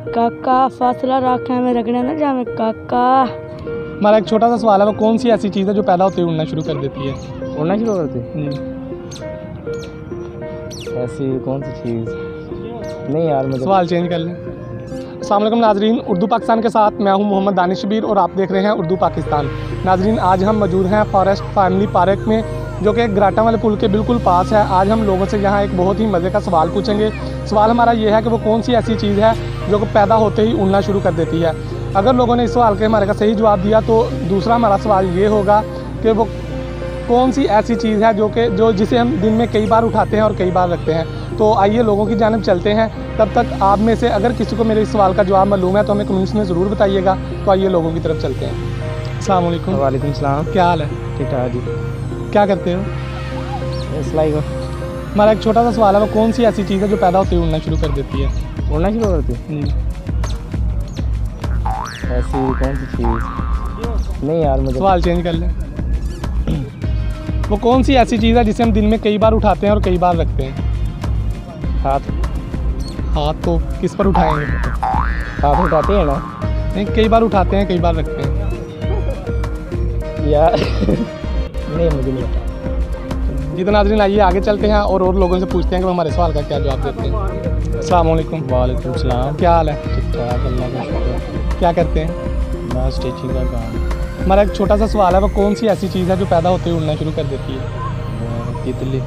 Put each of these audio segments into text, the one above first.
काका फासला रखा में रखना ना जामे काका। हमारा एक छोटा सा सवाल है, वो कौन सी ऐसी चीज़ है जो पैदा होते ही उड़ना शुरू कर देती है? उड़ना शुरू करते? ऐसी कौन सी चीज़? नहीं यार, मुझे सवाल चेंज कर लें। अस्सलाम वालेकुम नाजरीन, उर्दू पाकिस्तान के साथ मैं हूं मोहम्मद दानिश शबीर और आप देख रहे हैं उर्दू पाकिस्तान। नाजरीन, आज हम मौजूद हैं फॉरेस्ट फैमिली पार्क में, जो कि ग्राटा वाले पुल के बिल्कुल पास है। आज हम लोगों से यहाँ एक बहुत ही मज़े का सवाल पूछेंगे। सवाल हमारा ये है कि वो कौन सी ऐसी चीज़ है जो कि पैदा होते ही उड़ना शुरू कर देती है। अगर लोगों ने इस सवाल के हमारे का सही जवाब दिया तो दूसरा हमारा सवाल ये होगा कि वो कौन सी ऐसी चीज़ है जो जिसे हम दिन में कई बार उठाते हैं और कई बार रखते हैं। तो आइए लोगों की जानिब चलते हैं। तब तक आप में से अगर किसी को मेरे इस सवाल का जवाब मालूम है तो हमें कमेंट्स में ज़रूर बताइएगा। तो आइए लोगों की तरफ चलते हैं। अस्सलाम वालेकुम। वालेकुम सलाम। क्या हाल है? ठीक ठाक जी। क्या करते हो? सिलाई को हमारा एक छोटा सा सवाल है, वो कौन सी ऐसी चीज़ है जो पैदा होते ही उड़ना शुरू कर देती है? उड़ना शुरू करते? ऐसी कौन सी चीज़? नहीं यार, मुझे सवाल चेंज कर लें। वो कौन सी ऐसी चीज़ है जिसे हम दिन में कई बार उठाते हैं और कई बार रखते हैं? हाथ। हाथ तो किस पर उठाएंगे? हाथ उठाते हैं ना? नहीं, कई बार उठाते हैं, कई बार रखते हैं। यार नहीं, मुझे नहीं पता। जी तो नाज़रीन, आइए आगे चलते हैं और लोगों से पूछते हैं कि वो हमारे सवाल का क्या जवाब देते हैं। अस्सलाम वालेकुम। वालेकुम सलाम। क्या हाल है? ठीक ठाक, अल्लाह का शुक्र। क्या करते हैं? बस स्टिचिंग का काम। हमारा एक छोटा सा सवाल है, वो कौन सी ऐसी चीज़ है जो पैदा होते ही उड़ना शुरू कर देती है? तितली।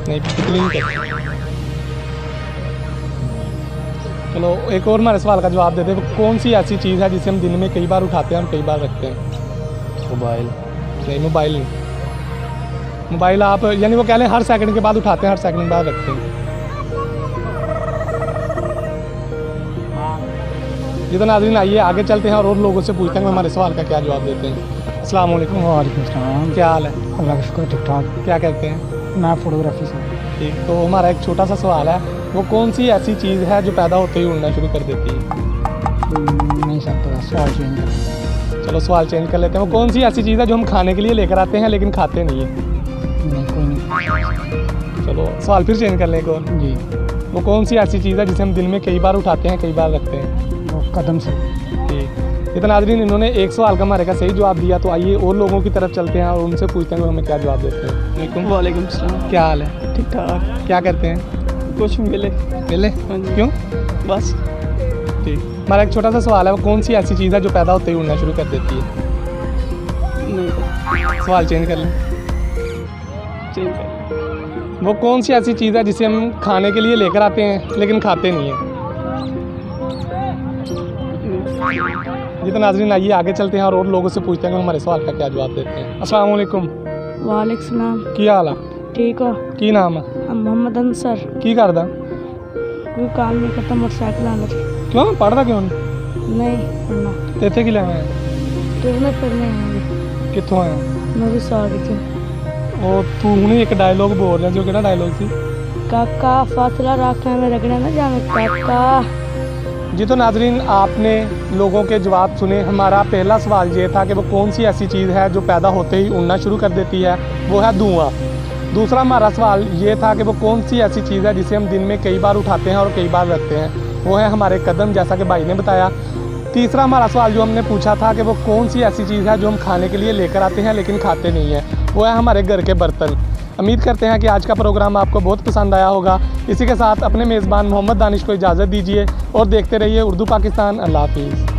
नहीं, तितली नहीं करती। चलो एक और हमारे सवाल का जवाब देते हैं। वो कौन सी ऐसी चीज़ है जिसे हम दिन में कई बार उठाते हैं और कई बार रखते हैं? मोबाइल। नहीं, मोबाइल नहीं। मोबाइल आप यानी वो कह लें हर सेकंड के बाद उठाते हैं, हर सेकंड के बाद रखते हैं। जी तो नाज़रीन, आइए आगे चलते हैं और लोगों से पूछते हैं कि हमारे सवाल का क्या जवाब देते हैं। अस्सलाम वालेकुम। वालेकुम सलाम। क्या हाल है? अल्लाह का शुक्र, ठीक ठाक। क्या करते हैं? मैं फोटोग्राफी से। ठीक, तो हमारा एक छोटा सा सवाल है, वो कौन सी ऐसी चीज़ है जो पैदा होते ही उड़ना शुरू कर देती है? नहीं सब पता, सवाल चेंज कर। चलो सवाल चेंज कर लेते हैं। वो कौन सी ऐसी चीज़ है जो हम खाने के लिए लेकर आते हैं लेकिन खाते नहीं है? नहीं, कोई नहीं। चलो सवाल फिर चेंज कर लें एक और। जी। वो कौन सी ऐसी चीज़ है जिसे हम दिन में कई बार उठाते हैं, कई बार रखते हैं? वो कदम से। ठीक, इतना नाज़रीन, इन्होंने एक सवाल का हमारे का सही जवाब दिया। तो आइए और लोगों की तरफ चलते हैं और उनसे पूछते हैं कि हमें क्या जवाब देते हैं। वालेकुम सलाम। क्या हाल है? ठीक ठाक। क्या करते हैं? कुछ मिले मिले? क्यों? बस। ठीक, हमारा एक छोटा सा सवाल है, वो कौन सी ऐसी चीज़ है जो पैदा होते ही उड़ना शुरू कर देती है? नहीं, सवाल चेंज कर लें। चेंज कर। वो कौन सी ऐसी चीज़ है जिसे हम खाने के लिए लेकर आते हैं लेकिन खाते नहीं हैं? जी तो नाज़रीन, आइए आगे चलते हैं और लोगों से पूछते हैं कि हमारे सवाल का क्या जवाब देते हैं। अस्सलाम वालेकुम। वालेकुम सलाम। की हाल है? ठीक हो? की नाम है? मोहम्मद अंसर। की करदा? कोई काम नहीं करता, मोटरसाइकिल आना क्यों पढ़दा क्यों नहीं? नहीं पढ़ना। ते इत्थे की लैना है? तुरने फिरने आएंगे। कित्थों आया? नवी साड़ी से। ਉਹ ਤੂੰ ਹੁਣੇ ਇੱਕ ਡਾਇਲੋਗ ਬੋਲ ਰਿਹਾ ਜੋ ਕਿਹੜਾ ਡਾਇਲੋਗ ਸੀ? काका फासला रखा में रखना ना जामे काका। जी तो नाजरीन, आपने लोगों के जवाब सुने। हमारा पहला सवाल ये था कि वो कौन सी ऐसी चीज़ है जो पैदा होते ही उड़ना शुरू कर देती है? वो है धुआं। दूसरा हमारा सवाल ये था कि वो कौन सी ऐसी चीज़ है जिसे हम दिन में कई बार उठाते हैं और कई बार रखते हैं? वो है हमारे कदम, जैसा कि भाई ने बताया। तीसरा हमारा सवाल जो हमने पूछा था कि वो कौन सी ऐसी चीज़ है जो हम खाने के लिए लेकर आते हैं लेकिन खाते नहीं हैं? वो है हमारे घर के बर्तन। उम्मीद करते हैं कि आज का प्रोग्राम आपको बहुत पसंद आया होगा। इसी के साथ अपने मेज़बान मोहम्मद दानिश को इजाज़त दीजिए और देखते रहिए उर्दू पाकिस्तान। अल्लाह हाफिज़।